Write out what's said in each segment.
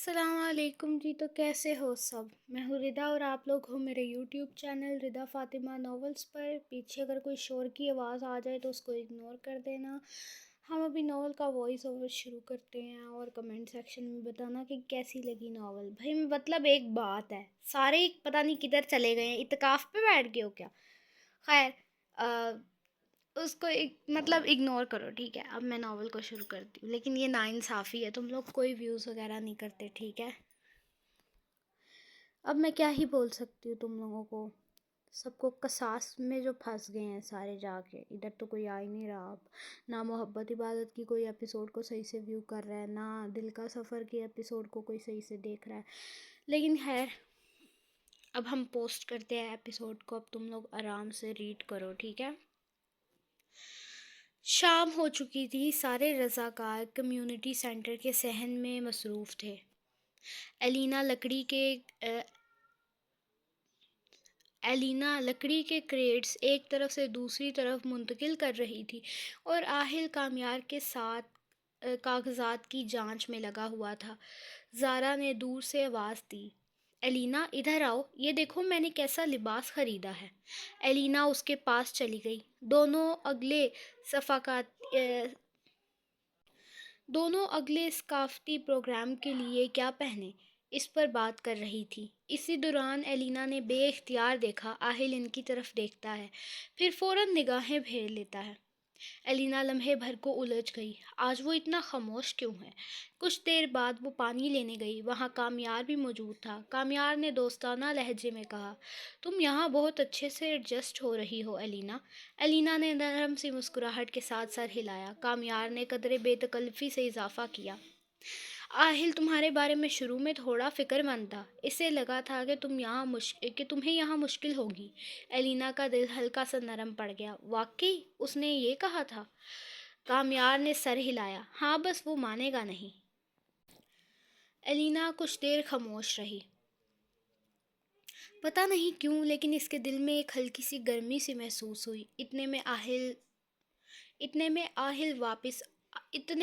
السلام علیکم جی، تو کیسے ہو سب؟ میں ہوں ردا اور آپ لوگ ہو میرے یوٹیوب چینل ردا فاطمہ ناولز پر۔ پیچھے اگر کوئی شور کی آواز آ جائے تو اس کو اگنور کر دینا۔ ہم ابھی ناول کا وائس اوور شروع کرتے ہیں اور کمنٹ سیکشن میں بتانا کہ کیسی لگی ناول۔ بھائی مطلب ایک بات ہے، سارے پتہ نہیں کدھر چلے گئے ہیں، اتکاف پہ بیٹھ گئے ہو کیا؟ خیر، اس کو مطلب اگنور کرو، ٹھیک ہے؟ اب میں ناول کو شروع کرتی ہوں، لیکن یہ ناانصافی ہے، تم لوگ کوئی ویوز وغیرہ نہیں کرتے، ٹھیک ہے؟ اب میں کیا ہی بول سکتی ہوں تم لوگوں کو، سب کو قصاص میں جو پھنس گئے ہیں سارے جا کے، ادھر تو کوئی آ ہی نہیں رہا اب، نہ محبت عبادت کی کوئی ایپیسوڈ کو صحیح سے ویو کر رہا ہے، نہ دل کا سفر کی ایپیسوڈ کو کوئی صحیح سے دیکھ رہا ہے، لیکن خیر اب ہم پوسٹ کرتے ہیں ایپیسوڈ کو، اب تم لوگ آرام سے ریڈ کرو، ٹھیک ہے؟ شام ہو چکی تھی، سارے رضاکار کمیونٹی سینٹر کے صحن میں مصروف تھے۔ ایلینا لکڑی کے کریٹس ایک طرف سے دوسری طرف منتقل کر رہی تھی اور آہل کامیار کے ساتھ کاغذات کی جانچ میں لگا ہوا تھا۔ زارا نے دور سے آواز دی، ایلینا ادھر آؤ، یہ دیکھو میں نے کیسا لباس خریدا ہے۔ ایلینا اس کے پاس چلی گئی۔ دونوں اگلے ثقافتی پروگرام کے لیے کیا پہنے، اس پر بات کر رہی تھی۔ اسی دوران ایلینا نے بے اختیار دیکھا، آہل ان کی طرف دیکھتا ہے، پھر فوراً نگاہیں پھیر لیتا ہے۔ ایلینا لمحے بھر کو الجھ گئی، آج وہ اتنا خاموش کیوں ہے؟ کچھ دیر بعد وہ پانی لینے گئی، وہاں کامیار بھی موجود تھا۔ کامیار نے دوستانہ لہجے میں کہا، تم یہاں بہت اچھے سے ایڈجسٹ ہو رہی ہو ایلینا۔ ایلینا نے نرم سی مسکراہٹ کے ساتھ سر ہلایا۔ کامیار نے قدرے بے تکلفی سے اضافہ کیا، آہل تمہارے بارے میں شروع میں تھوڑا فکر مند تھا، اسے لگا تھا کہ تمہیں یہاں مشکل ہوگی۔ ایلینا کا دل ہلکا سا نرم پڑ گیا، واقعی اس نے یہ کہا تھا؟ کامیار نے سر ہلایا، ہاں بس وہ مانے گا نہیں۔ ایلینا کچھ دیر خاموش رہی۔ پتہ نہیں کیوں لیکن اس کے دل میں ایک ہلکی سی گرمی سی محسوس ہوئی۔ اتنے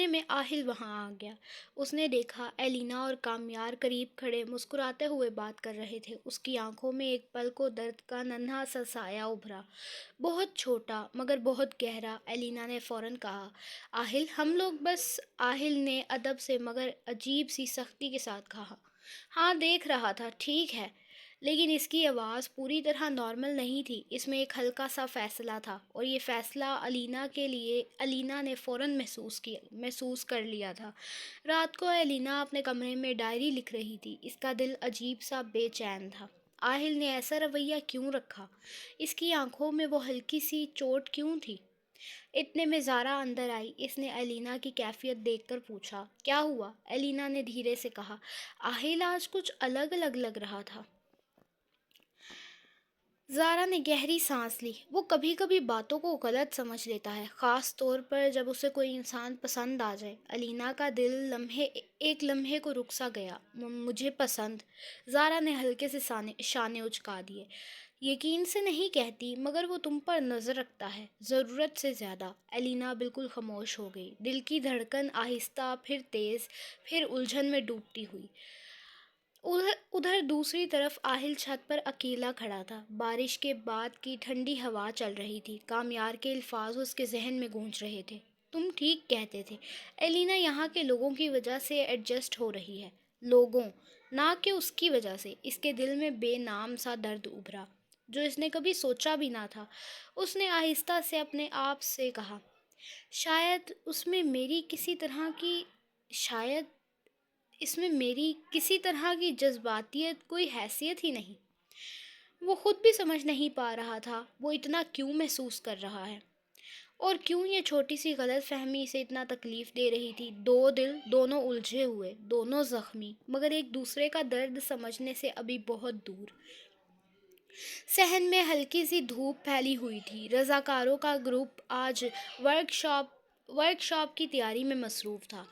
میں آہل وہاں آ گیا۔ اس نے دیکھا ایلینا اور کامیار قریب کھڑے مسکراتے ہوئے بات کر رہے تھے۔ اس کی آنکھوں میں ایک پل کو درد کا ننھا سا سایہ ابھرا، بہت چھوٹا مگر بہت گہرا۔ ایلینا نے فوراً کہا، آہل ہم لوگ بس۔ آہل نے ادب سے مگر عجیب سی سختی کے ساتھ کہا، ہاں دیکھ رہا تھا، ٹھیک ہے۔ لیکن اس کی آواز پوری طرح نارمل نہیں تھی، اس میں ایک ہلکا سا فیصلہ تھا، اور یہ فیصلہ ایلینا نے فوراً محسوس کر لیا تھا۔ رات کو ایلینا اپنے کمرے میں ڈائری لکھ رہی تھی، اس کا دل عجیب سا بے چین تھا۔ آہل نے ایسا رویہ کیوں رکھا؟ اس کی آنکھوں میں وہ ہلکی سی چوٹ کیوں تھی؟ اتنے میں زارا اندر آئی، اس نے ایلینا کی کیفیت دیکھ کر پوچھا، کیا ہوا؟ ایلینا نے دھیرے سے کہا، آہل آج کچھ الگ لگ رہا تھا۔ زارا نے گہری سانس لی، وہ کبھی کبھی باتوں کو غلط سمجھ لیتا ہے، خاص طور پر جب اسے کوئی انسان پسند آ جائے۔ ایلینا کا دل ایک لمحے کو رک سا گیا۔ مجھے پسند؟ زارا نے ہلکے سے شانے اچکا دیے، یقین سے نہیں کہتی، مگر وہ تم پر نظر رکھتا ہے، ضرورت سے زیادہ۔ ایلینا بالکل خاموش ہو گئی، دل کی دھڑکن آہستہ، پھر تیز، پھر الجھن میں ڈوبتی ہوئی۔ ادھر دوسری طرف آہل چھت پر اکیلا کھڑا تھا، بارش کے بعد کی ٹھنڈی ہوا چل رہی تھی، کامیار کے الفاظ اس کے ذہن میں گونج رہے تھے، تم ٹھیک کہتے تھے، ایلینا یہاں کے لوگوں کی وجہ سے ایڈجسٹ ہو رہی ہے، لوگوں، نہ کہ اس کی وجہ سے۔ اس کے دل میں بے نام سا درد ابھرا، جو اس نے کبھی سوچا بھی نہ تھا۔ اس نے آہستہ سے اپنے آپ سے کہا، شاید اس میں میری کسی طرح کی جذباتیت کوئی حیثیت ہی نہیں۔ وہ خود بھی سمجھ نہیں پا رہا تھا وہ اتنا کیوں محسوس کر رہا ہے، اور کیوں یہ چھوٹی سی غلط فہمی اسے اتنا تکلیف دے رہی تھی۔ دو دل، دونوں الجھے ہوئے، دونوں زخمی، مگر ایک دوسرے کا درد سمجھنے سے ابھی بہت دور۔ صحن میں ہلکی سی دھوپ پھیلی ہوئی تھی۔ رضاکاروں کا گروپ آج ورک شاپ کی تیاری میں مصروف تھا۔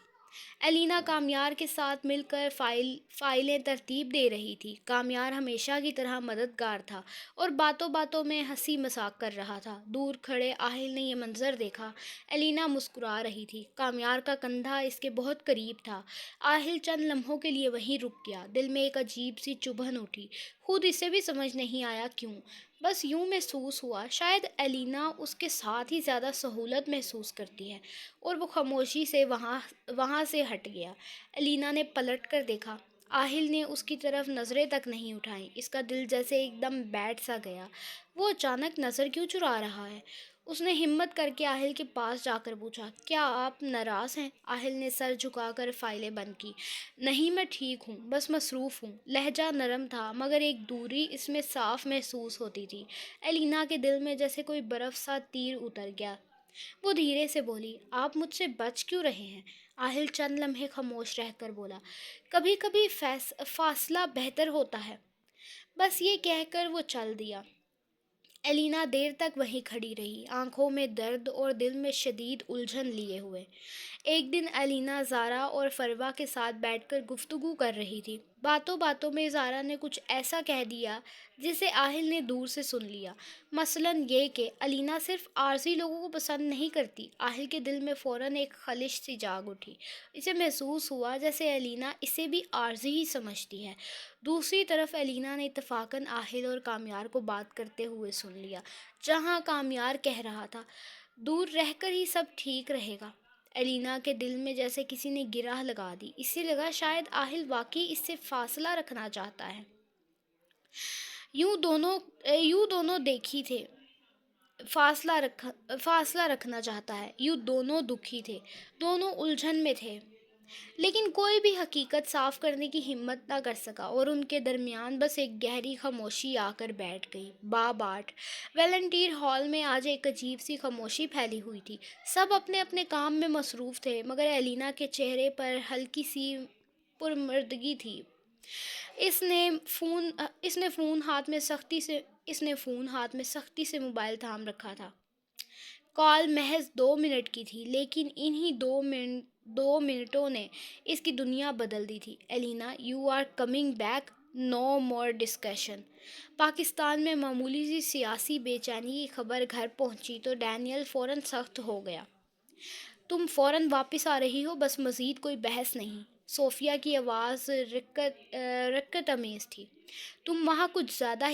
الینا کامیار کے ساتھ مل کر فائلیں ترتیب دے رہی تھی۔ کامیار ہمیشہ کی طرح مددگار تھا اور باتوں باتوں میں ہنسی مذاق کر رہا تھا۔ دور کھڑے آہل نے یہ منظر دیکھا۔ الینا مسکرا رہی تھی، کامیار کا کندھا اس کے بہت قریب تھا۔ آہل چند لمحوں کے لیے وہیں رک گیا۔ دل میں ایک عجیب سی چبھن اٹھی، خود اسے بھی سمجھ نہیں آیا کیوں۔ بس یوں محسوس ہوا شاید الینا اس کے ساتھ ہی زیادہ سہولت محسوس کرتی ہے، اور وہ خاموشی سے وہاں سے ہٹ گیا۔ الینا نے پلٹ کر دیکھا، آہل نے اس کی طرف نظریں تک نہیں اٹھائیں۔ اس کا دل جیسے ایک دم بیٹھ سا گیا۔ وہ اچانک نظر کیوں چرا رہا ہے؟ اس نے ہمت کر کے آہل کے پاس جا کر پوچھا، کیا آپ ناراض ہیں؟ آہل نے سر جھکا کر فائلیں بند کی۔ نہیں، میں ٹھیک ہوں، بس مصروف ہوں۔ لہجہ نرم تھا مگر ایک دوری اس میں صاف محسوس ہوتی تھی۔ الینا کے دل میں جیسے کوئی برف سا تیر اتر گیا۔ وہ دھیرے سے بولی، آپ مجھ سے بچ کیوں رہے ہیں؟ آہل چند لمحے خاموش رہ کر بولا، کبھی کبھی فاصلہ بہتر ہوتا ہے۔ بس یہ کہہ کر وہ چل دیا۔ الینا دیر تک وہیں کھڑی رہی، آنکھوں میں درد اور دل میں شدید الجھن لیے ہوئے۔ ایک دن الینا زارا اور فروہ کے ساتھ بیٹھ کر گفتگو کر رہی تھی۔ باتوں باتوں میں زارا نے کچھ ایسا کہہ دیا جسے آہل نے دور سے سن لیا۔ مثلاً یہ کہ الینا صرف عارضی لوگوں کو پسند نہیں کرتی۔ آہل کے دل میں فوراً ایک خلش سی جاگ اٹھی۔ اسے محسوس ہوا جیسے الینا اسے بھی عارضی ہی سمجھتی ہے۔ دوسری طرف الینا نے اتفاقاً آہل اور کامیار کو بات کرتے ہوئے سن لیا۔ جہاں کامیار کہہ رہا تھا، دور رہ کر ہی سب ٹھیک رہے گا، الینا کے دل میں جیسے کسی نے گرہ لگا دی۔ اسے لگا شاید آہل واقعی اس سے فاصلہ رکھنا چاہتا ہے۔ یوں دونوں دیکھی تھے، فاصلہ رکھنا چاہتا ہے۔ یوں دونوں دکھی تھے، دونوں الجھن میں تھے، لیکن کوئی بھی حقیقت صاف کرنے کی ہمت نہ کر سکا، اور ان کے درمیان بس ایک گہری خاموشی آ کر بیٹھ گئی۔ باب 8 ویلنٹیر ہال میں آج ایک عجیب سی خاموشی پھیلی ہوئی تھی۔ سب اپنے اپنے کام میں مصروف تھے، مگر الینا کے چہرے پر ہلکی سی پرمردگی تھی۔ اس نے فون ہاتھ میں سختی سے موبائل تھام رکھا تھا۔ کال محض 2 منٹ کی تھی، لیکن انہی 2 منٹوں نے اس کی دنیا بدل دی تھی۔ Alina, you are coming back, no more discussion. Pakistan میں معمولی سی سیاسی بے چینی کی خبر گھر پہنچی تو ڈینیل فوراً سخت ہو گیا۔ تم فوراً واپس آ رہی ہو، بس مزید کوئی بحث نہیں۔ صوفیہ کی آواز رقت آمیز تھی۔ تم وہاں کچھ زیادہ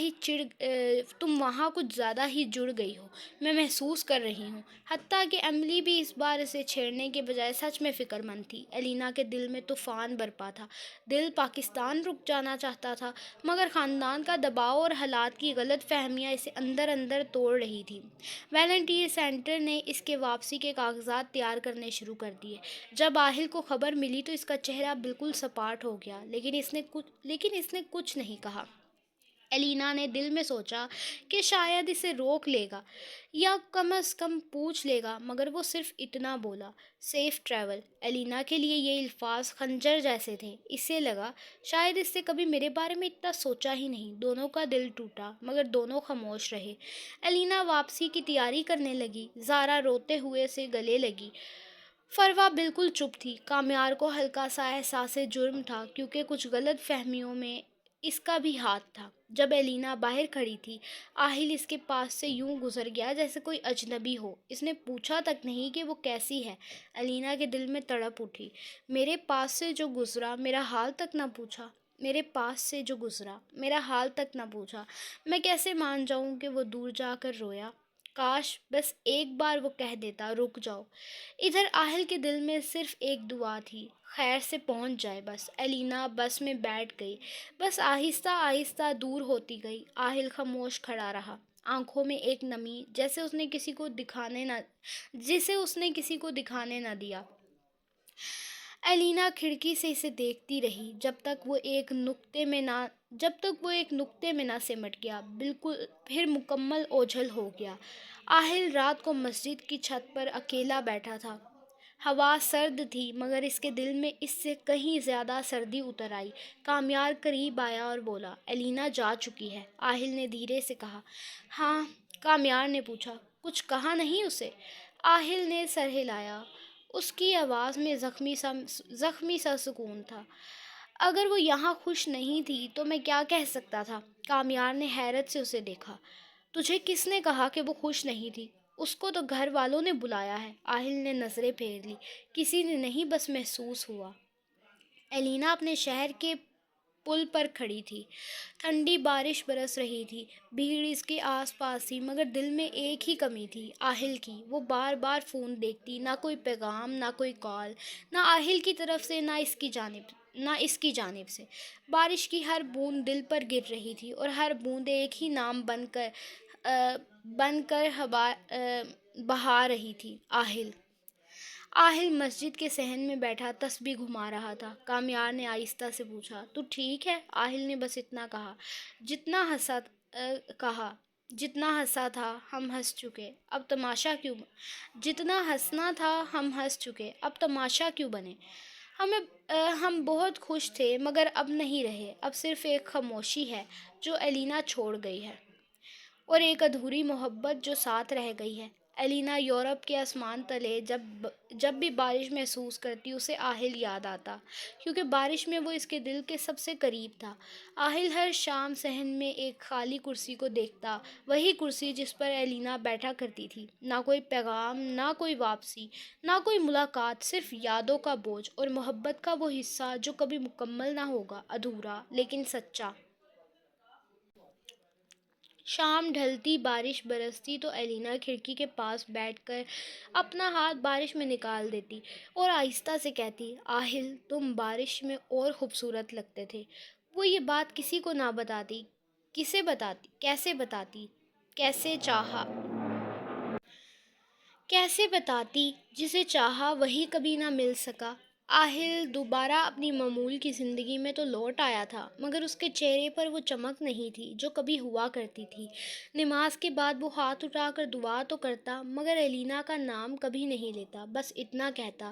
ہی جڑ گئی ہو، میں محسوس کر رہی ہوں۔ حتیٰ کہ ایملی بھی اس بار اسے چھیڑنے کے بجائے سچ میں فکر مند تھی۔ الینا کے دل میں طوفان برپا تھا۔ دل پاکستان رک جانا چاہتا تھا، مگر خاندان کا دباؤ اور حالات کی غلط فہمیاں اسے اندر اندر توڑ رہی تھیں۔ ویلنٹیر سینٹر نے اس کے واپسی کے کاغذات تیار کرنے شروع کر دیے۔ جب آہل کو خبر ملی تو اس کا چہرہ بالکل سپاٹ ہو گیا، لیکن اس نے کچھ نہیں کہا۔ الینا نے دل میں سوچا کہ شاید اسے روک لے گا یا کم از کم پوچھ لے گا، مگر وہ صرف اتنا بولا، سیف ٹریول۔ الینا کے لیے یہ الفاظ خنجر جیسے تھے۔ اسے لگا شاید اس سے کبھی میرے بارے میں اتنا سوچا ہی نہیں۔ دونوں کا دل ٹوٹا، مگر دونوں خاموش رہے۔ الینا واپسی کی تیاری کرنے لگی، زارا روتے ہوئے اسے گلے لگی۔ فروہ بالکل چپ تھی۔ کامیار کو ہلکا سا احساس جرم تھا، کیونکہ کچھ غلط فہمیوں میں اس کا بھی ہاتھ تھا۔ جب الینا باہر کھڑی تھی، آہل اس کے پاس سے یوں گزر گیا جیسے کوئی اجنبی ہو۔ اس نے پوچھا تک نہیں کہ وہ کیسی ہے۔ الینا کے دل میں تڑپ اٹھی۔ میرے پاس سے جو گزرا، میرا حال تک نہ پوچھا۔ میں کیسے مان جاؤں کہ وہ دور جا کر رویا؟ کاش بس ایک بار وہ کہہ دیتا، رک جاؤ۔ ادھر آہل کے دل میں صرف ایک دعا تھی، خیر سے پہنچ جائے بس۔ الینا بس میں بیٹھ گئی، بس آہستہ آہستہ دور ہوتی گئی۔ آہل خاموش کھڑا رہا، آنکھوں میں ایک نمی جسے اس نے کسی کو دکھانے نہ دیا۔ الینا کھڑکی سے اسے دیکھتی رہی جب تک وہ ایک نقطے میں نہ سمٹ گیا، بالکل پھر مکمل اوجھل ہو گیا۔ آہل رات کو مسجد کی چھت پر اکیلا بیٹھا تھا۔ ہوا سرد تھی، مگر اس کے دل میں اس سے کہیں زیادہ سردی اتر آئی۔ کامیار قریب آیا اور بولا، الینا جا چکی ہے؟ آہل نے دھیرے سے کہا۔ ہاں۔ کامیار نے پوچھا، کچھ کہا نہیں اسے؟ آہل نے سر ہلایا۔ اس کی آواز میں زخمی سا سکون تھا۔ اگر وہ یہاں خوش نہیں تھی تو میں کیا کہہ سکتا تھا؟ کامیار نے حیرت سے اسے دیکھا۔ تجھے کس نے کہا کہ وہ خوش نہیں تھی؟ اس کو تو گھر والوں نے بلایا ہے۔ آہل نے نظریں پھیر لی۔ کسی نے نہیں، بس محسوس ہوا۔ ایلینا اپنے شہر کے پل پر کھڑی تھی۔ ٹھنڈی بارش برس رہی تھی۔ بھیڑ اس کے آس پاس تھی، مگر دل میں ایک ہی کمی تھی، آہل کی۔ وہ بار بار فون دیکھتی، نہ کوئی پیغام، نہ کوئی کال، نہ آہل کی طرف سے، نہ اس کی جانب سے۔ بارش کی ہر بوند دل پر گر رہی تھی، اور ہر بوند ایک ہی نام بن کر بہا رہی تھی، آہل۔ آہل مسجد کے صحن میں بیٹھا تسبیح گھما رہا تھا۔ کامیار نے آہستہ سے پوچھا، تو ٹھیک ہے؟ آہل نے بس اتنا کہا، جتنا ہنسا تھا ہم ہنس چکے، اب تماشا کیوں؟ جتنا ہنسنا تھا ہم ہنس چکے، اب تماشا کیوں بنے؟ ہم بہت خوش تھے، مگر اب نہیں رہے۔ اب صرف ایک خاموشی ہے جو ایلینا چھوڑ گئی ہے، اور ایک ادھوری محبت جو ساتھ رہ گئی ہے۔ ایلینا یورپ کے آسمان تلے جب بھی بارش محسوس کرتی، اسے آہل یاد آتا، کیونکہ بارش میں وہ اس کے دل کے سب سے قریب تھا۔ آہل ہر شام صحن میں ایک خالی کرسی کو دیکھتا، وہی کرسی جس پر ایلینا بیٹھا کرتی تھی۔ نہ کوئی پیغام، نہ کوئی واپسی، نہ کوئی ملاقات، صرف یادوں کا بوجھ، اور محبت کا وہ حصہ جو کبھی مکمل نہ ہوگا، ادھورا لیکن سچا۔ شام ڈھلتی، بارش برستی تو ایلینا کھڑکی کے پاس بیٹھ کر اپنا ہاتھ بارش میں نکال دیتی اور آہستہ سے کہتی، آہل، تم بارش میں اور خوبصورت لگتے تھے۔ وہ یہ بات کسی کو نہ بتاتی۔ کیسے بتاتی؟ کیسے بتاتی؟ جسے چاہا وہی کبھی نہ مل سکا۔ آہل دوبارہ اپنی معمول کی زندگی میں تو لوٹ آیا تھا، مگر اس کے چہرے پر وہ چمک نہیں تھی جو کبھی ہوا کرتی تھی۔ نماز کے بعد وہ ہاتھ اٹھا کر دعا تو کرتا، مگر ایلینا کا نام کبھی نہیں لیتا، بس اتنا کہتا،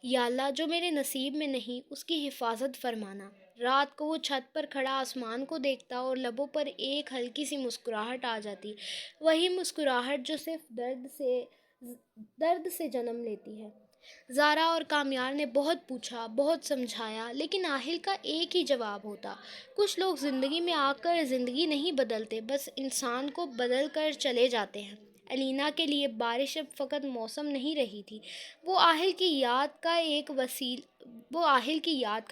یا اللہ، جو میرے نصیب میں نہیں، اس کی حفاظت فرمانا۔ رات کو وہ چھت پر کھڑا آسمان کو دیکھتا، اور لبوں پر ایک ہلکی سی مسکراہٹ آ جاتی، وہی مسکراہٹ جو صرف درد سے جنم لیتی ہے۔ زارا اور کامیار نے بہت پوچھا، بہت سمجھایا، لیکن آہل کا ایک ہی جواب ہوتا، کچھ لوگ زندگی میں آ کر زندگی نہیں بدلتے، بس انسان کو بدل کر چلے جاتے ہیں۔ ایلینا کے لیے بارش اب فقط موسم نہیں رہی تھی، وہ آہل کی یاد کا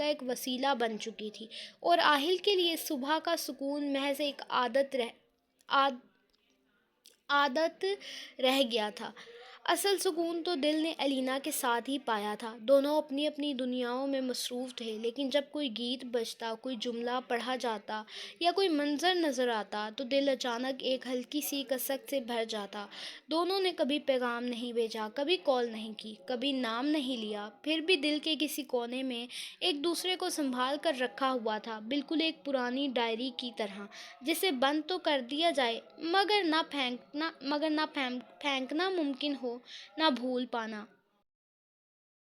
ایک وسیلہ بن چکی تھی، اور آہل کے لیے صبح کا سکون محض ایک عادت رہ گیا تھا۔ اصل سکون تو دل نے ایلینا کے ساتھ ہی پایا تھا۔ دونوں اپنی اپنی دنیاؤں میں مصروف تھے، لیکن جب کوئی گیت بجتا، کوئی جملہ پڑھا جاتا، یا کوئی منظر نظر آتا، تو دل اچانک ایک ہلکی سی کسک سے بھر جاتا۔ دونوں نے کبھی پیغام نہیں بھیجا، کبھی کال نہیں کی، کبھی نام نہیں لیا، پھر بھی دل کے کسی کونے میں ایک دوسرے کو سنبھال کر رکھا ہوا تھا، بالکل ایک پرانی ڈائری کی طرح، جسے بند تو کر دیا جائے، مگر نہ پھینکنا ممکن ہو، نہ بھول پانا۔